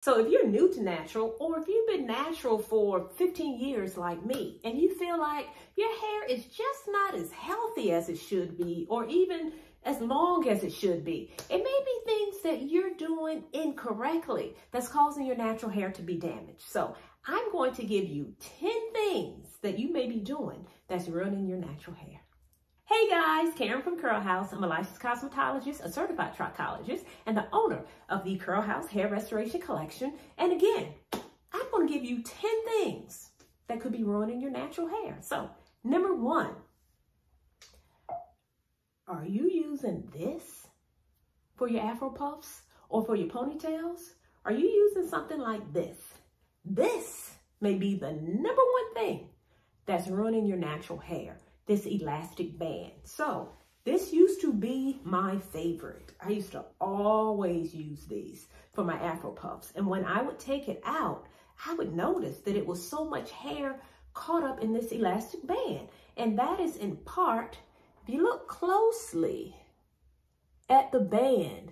So if you're new to natural, or if you've been natural for 15 years like me, and you feel like your hair is just not as healthy as it should be, or even as long as it should be, it may be things that you're doing incorrectly that's causing your natural hair to be damaged. So I'm going to give you 10 things that you may be doing that's ruining your natural hair. Hey guys, Karen from Curl House. I'm a licensed cosmetologist, a certified trichologist, and the owner of the Curl House Hair Restoration Collection. And again, I'm going to give you 10 things that could be ruining your natural hair. So, number 1, are you using this for your afro puffs or for your ponytails? Are you using something like this? This may be the number 1 thing that's ruining your natural hair. This elastic band. So this used to be my favorite. I used to always use these for my afro puffs. And when I would take it out, I would notice that it was so much hair caught up in this elastic band. And that is in part, if you look closely at the band,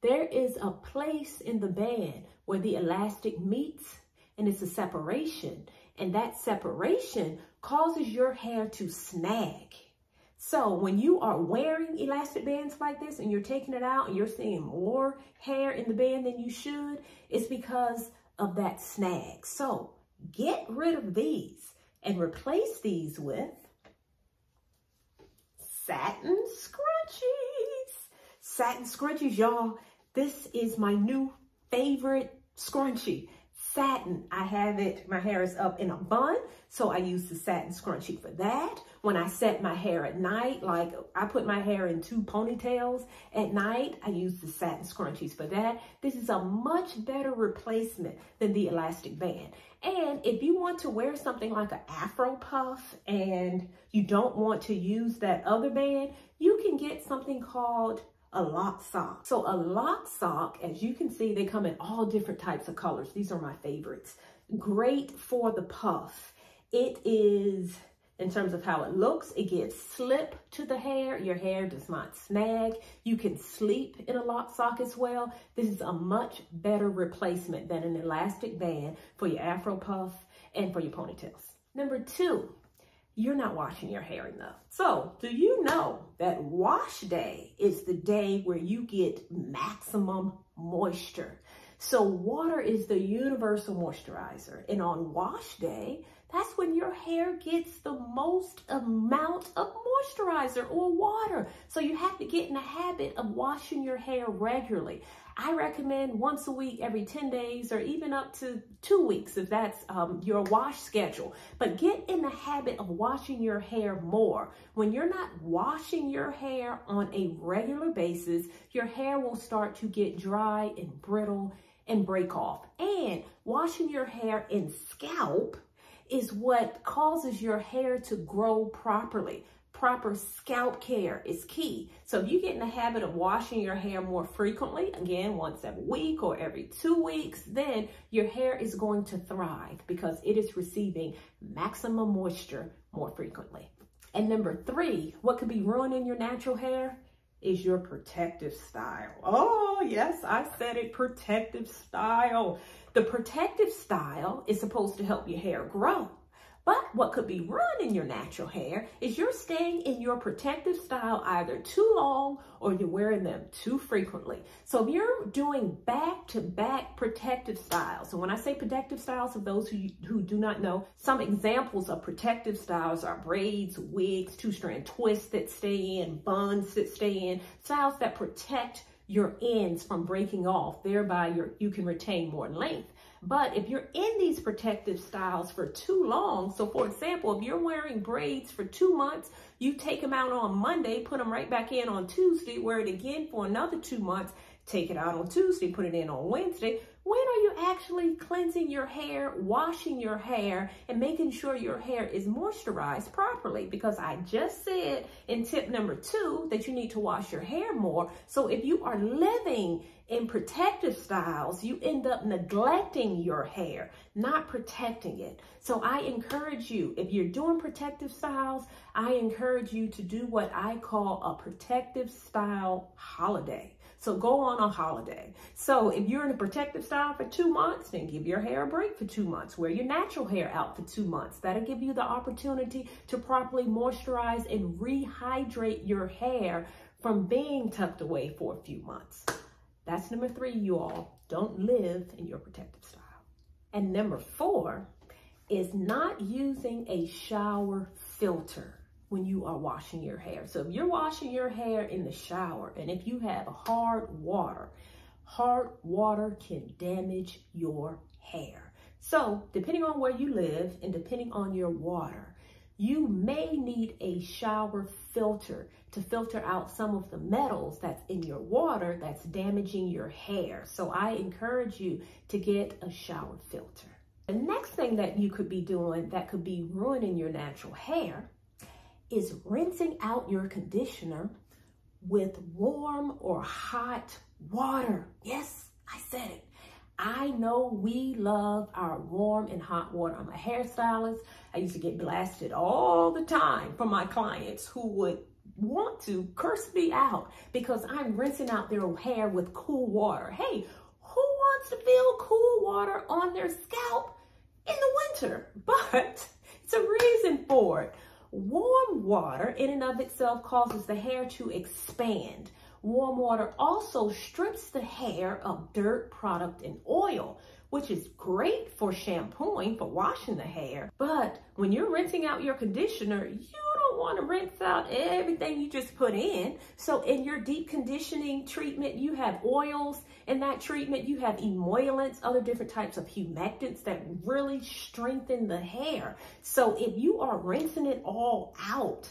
there is a place in the band where the elastic meets, and it's a separation. And that separation causes your hair to snag. So when you are wearing elastic bands like this and you're taking it out and you're seeing more hair in the band than you should, it's because of that snag. So get rid of these and replace these with satin scrunchies. Satin scrunchies, y'all. This is my new favorite scrunchie. Satin, I have it, my hair is up in a bun, so I use the satin scrunchie for that. When I set my hair at night, like I put my hair in 2 ponytails at night, I use the satin scrunchies for that. This is a much better replacement than the elastic band. And if you want to wear something like an afro puff and you don't want to use that other band, you can get something called a lock sock. So a lock sock, as you can see, they come in all different types of colors. These are my favorites. Great for the puff. It is, in terms of how it looks, it gives slip to the hair. Your hair does not snag. You can sleep in a lock sock as well. This is a much better replacement than an elastic band for your afro puff and for your ponytails. Number 2, you're not washing your hair enough. So, do you know that wash day is the day where you get maximum moisture? So water is the universal moisturizer. And on wash day, that's when your hair gets the most amount of moisturizer or water. So you have to get in the habit of washing your hair regularly. I recommend once a week, every 10 days, or even up to 2 weeks if that's your wash schedule. But get in the habit of washing your hair more. When you're not washing your hair on a regular basis, your hair will start to get dry and brittle and break off. And washing your hair and scalp is what causes your hair to grow properly. Proper scalp care is key. So if you get in the habit of washing your hair more frequently, again, once every week or every 2 weeks, then your hair is going to thrive because it is receiving maximum moisture more frequently. And number 3, what could be ruining your natural hair is your protective style. Oh, yes, I said it, protective style. The protective style is supposed to help your hair grow. But what could be ruining your natural hair is you're staying in your protective style either too long or you're wearing them too frequently. So if you're doing back-to-back protective styles, and when I say protective styles, for those who do not know, some examples of protective styles are braids, wigs, 2-strand twists that stay in, buns that stay in, styles that protect your ends from breaking off, thereby you can retain more length. But if you're in these protective styles for too long, so for example, if you're wearing braids for 2 months, you take them out on Monday, put them right back in on Tuesday, wear it again for another 2 months, take it out on Tuesday, put it in on Wednesday. When are you actually cleansing your hair, washing your hair, and making sure your hair is moisturized properly? Because I just said in tip number 2 that you need to wash your hair more. So if you are living in protective styles, you end up neglecting your hair, not protecting it. So I encourage you, if you're doing protective styles, I encourage you to do what I call a protective style holiday. So go on a holiday. So if you're in a protective style for 2 months, then give your hair a break for 2 months. Wear your natural hair out for 2 months. That'll give you the opportunity to properly moisturize and rehydrate your hair from being tucked away for a few months. That's number 3, you all. Don't live in your protective style. And number 4 is not using a shower filter when you are washing your hair. So if you're washing your hair in the shower, and if you have hard water can damage your hair. So depending on where you live and depending on your water, you may need a shower filter to filter out some of the metals that's in your water that's damaging your hair. So I encourage you to get a shower filter. The next thing that you could be doing that could be ruining your natural hair is rinsing out your conditioner with warm or hot water. Yes, I said it. I know we love our warm and hot water. I'm a hairstylist. I used to get blasted all the time from my clients who would want to curse me out because I'm rinsing out their hair with cool water. Hey, who wants to feel cool water on their scalp in the winter? But it's a reason for it. Warm water in and of itself causes the hair to expand. Warm water also strips the hair of dirt, product, and oil, which is great for shampooing, for washing the hair. But when you're rinsing out your conditioner, you don't want to rinse out everything you just put in. So in your deep conditioning treatment, you have oils in that treatment. You have emollients, other different types of humectants that really strengthen the hair. So if you are rinsing it all out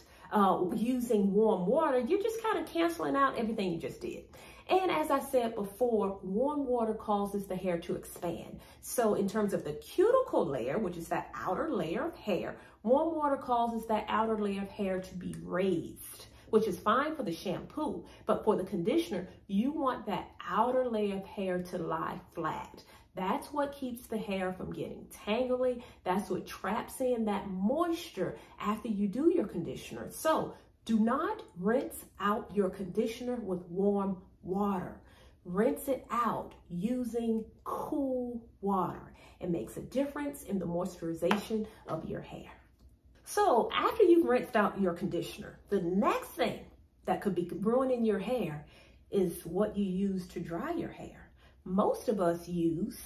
using warm water, you're just kind of canceling out everything you just did. And as I said before, warm water causes the hair to expand. So in terms of the cuticle layer, which is that outer layer of hair, warm water causes that outer layer of hair to be raised, which is fine for the shampoo. But for the conditioner, you want that outer layer of hair to lie flat. That's what keeps the hair from getting tangly. That's what traps in that moisture after you do your conditioner. So do not rinse out your conditioner with warm water. Rinse it out using cool water. It makes a difference in the moisturization of your hair. So after you've rinsed out your conditioner, the next thing that could be ruining your hair is what you use to dry your hair. Most of us use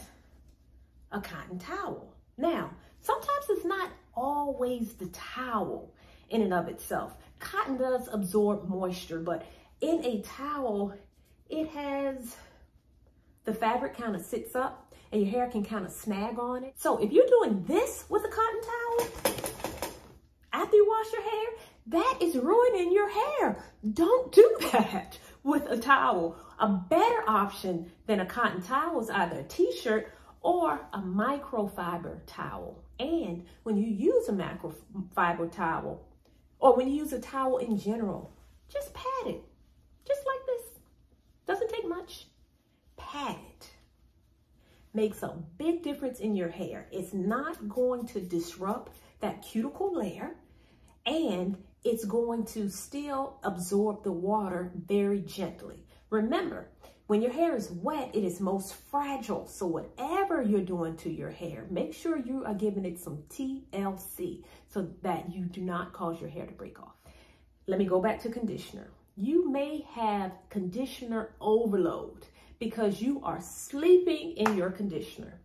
a cotton towel. Now, sometimes it's not always the towel in and of itself. Cotton does absorb moisture, but in a towel, it has, the fabric kind of sits up and your hair can kind of snag on it. So if you're doing this with a cotton towel, after you wash your hair, that is ruining your hair. Don't do that with a towel. A better option than a cotton towel is either a t-shirt or a microfiber towel. And when you use a microfiber towel, or when you use a towel in general, just pat it, just like this. Doesn't take much. Pat it. Makes a big difference in your hair. It's not going to disrupt that cuticle layer, and it's going to still absorb the water very gently. Remember, when your hair is wet, it is most fragile. So whatever you're doing to your hair, make sure you are giving it some TLC so that you do not cause your hair to break off. Let me go back to conditioner. You may have conditioner overload because you are sleeping in your conditioner.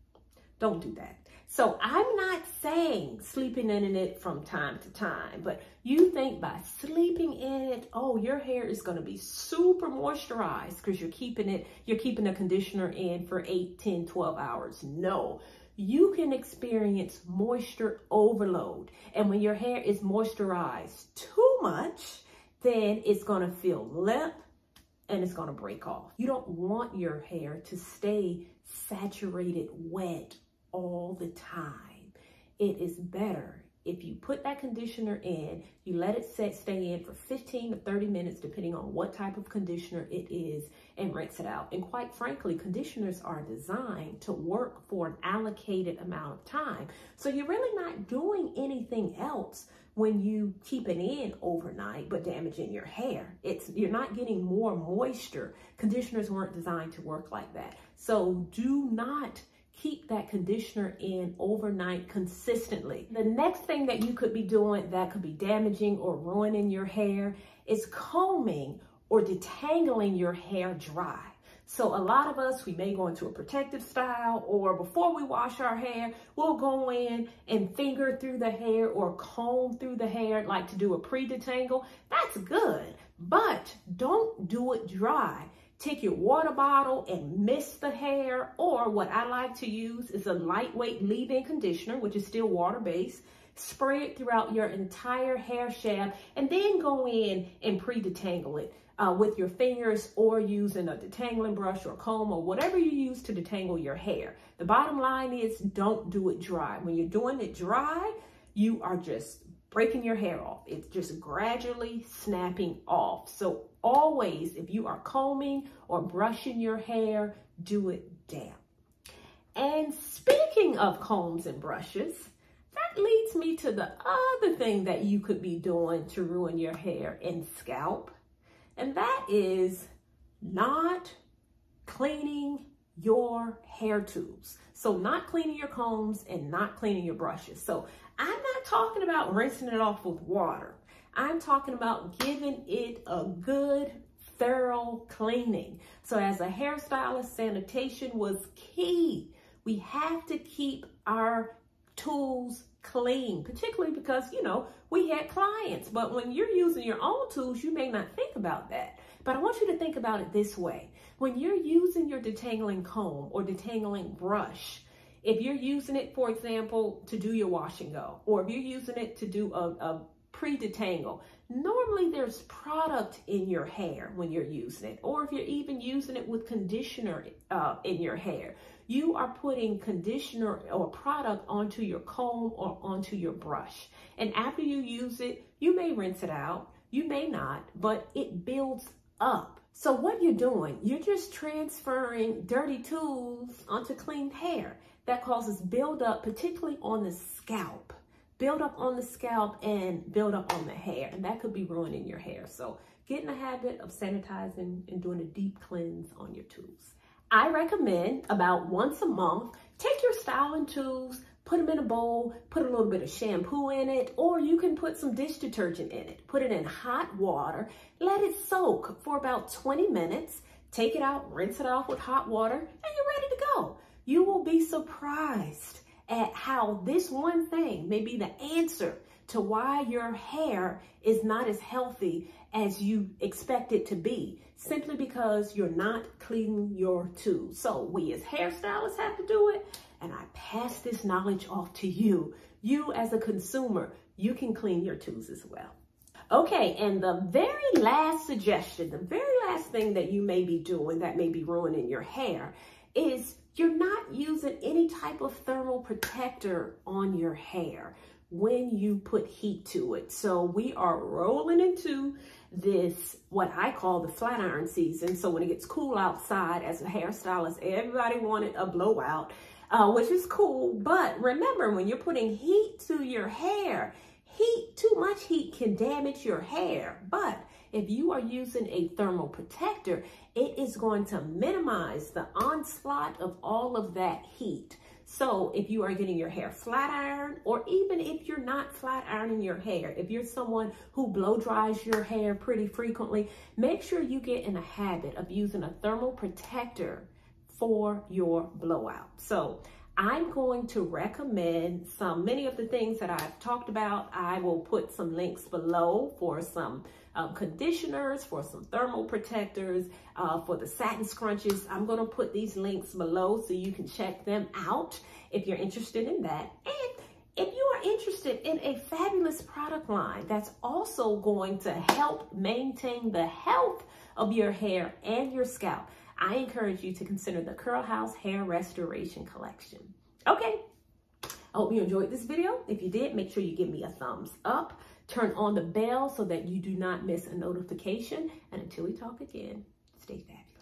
Don't do that. So I'm not saying sleeping in it from time to time, but you think by sleeping in it, oh, your hair is going to be super moisturized because you're keeping the conditioner in for 8, 10, 12 hours. No, you can experience moisture overload. And when your hair is moisturized too much, then it's going to feel limp and it's going to break off. You don't want your hair to stay saturated wet all the time. It is better If you put that conditioner in, you let it stay in for 15 to 30 minutes, depending on what type of conditioner it is, and rinse it out. And quite frankly, conditioners are designed to work for an allocated amount of time. So you're really not doing anything else when you keep it in overnight, but damaging your hair. You're not getting more moisture. Conditioners weren't designed to work like that. So do not keep that conditioner in overnight consistently. The next thing that you could be doing that could be damaging or ruining your hair is combing or detangling your hair dry. So a lot of us, we may go into a protective style, or before we wash our hair, we'll go in and finger through the hair or comb through the hair, like to do a pre-detangle. That's good, but don't do it dry. Take your water bottle and mist the hair, or what I like to use is a lightweight leave-in conditioner, which is still water-based. Spray it throughout your entire hair shaft, and then go in and pre-detangle it with your fingers, or using a detangling brush or comb or whatever you use to detangle your hair. The bottom line is, don't do it dry. When you're doing it dry, you are just breaking your hair off. It's just gradually snapping off. So always, if you are combing or brushing your hair, do it damp. And speaking of combs and brushes, that leads me to the other thing that you could be doing to ruin your hair and scalp. And that is not cleaning your hair tubes. So not cleaning your combs and not cleaning your brushes. So I'm not talking about rinsing it off with water. I'm talking about giving it a good, thorough cleaning. So as a hairstylist, sanitation was key. We have to keep our tools clean, particularly because, you know, we had clients. But when you're using your own tools, you may not think about that. But I want you to think about it this way. When you're using your detangling comb or detangling brush, if you're using it, for example, to do your wash and go, or if you're using it to do a pre-detangle, normally there's product in your hair when you're using it, or if you're even using it with conditioner in your hair, you are putting conditioner or product onto your comb or onto your brush. And after you use it, you may rinse it out, you may not, but it builds up. So what you're doing, you're just transferring dirty tools onto clean hair. That causes buildup, particularly on the scalp. Build up on the scalp and build up on the hair, and that could be ruining your hair. So get in the habit of sanitizing and doing a deep cleanse on your tools. I recommend about once a month, take your styling tools, put them in a bowl, put a little bit of shampoo in it, or you can put some dish detergent in it. Put it in hot water, let it soak for about 20 minutes, take it out, rinse it off with hot water, and you're ready to go. You will be surprised at how this one thing may be the answer to why your hair is not as healthy as you expect it to be, simply because you're not cleaning your tools. So we as hairstylists have to do it, and I pass this knowledge off to you. You as a consumer, you can clean your tools as well. Okay, and the very last suggestion, the very last thing that you may be doing that may be ruining your hair is you're not using any type of thermal protector on your hair when you put heat to it. So we are rolling into this, what I call the flat iron season. So when it gets cool outside, as a hairstylist, everybody wanted a blowout, which is cool. But remember, when you're putting heat to your hair, too much heat can damage your hair. But if you are using a thermal protector, it is going to minimize the onslaught of all of that heat. So if you are getting your hair flat ironed, or even if you're not flat ironing your hair, if you're someone who blow dries your hair pretty frequently, make sure you get in a habit of using a thermal protector for your blowout. So I'm going to recommend many of the things that I've talked about. I will put some links below for some conditioners, for some thermal protectors, for the satin scrunchies. I'm going to put these links below so you can check them out if you're interested in that. And if you are interested in a fabulous product line that's also going to help maintain the health of your hair and your scalp, I encourage you to consider the Curl House Hair Restoration Collection. I hope you enjoyed this video. If you did, make sure you give me a thumbs up. Turn on the bell so that you do not miss a notification. And until we talk again, stay fabulous.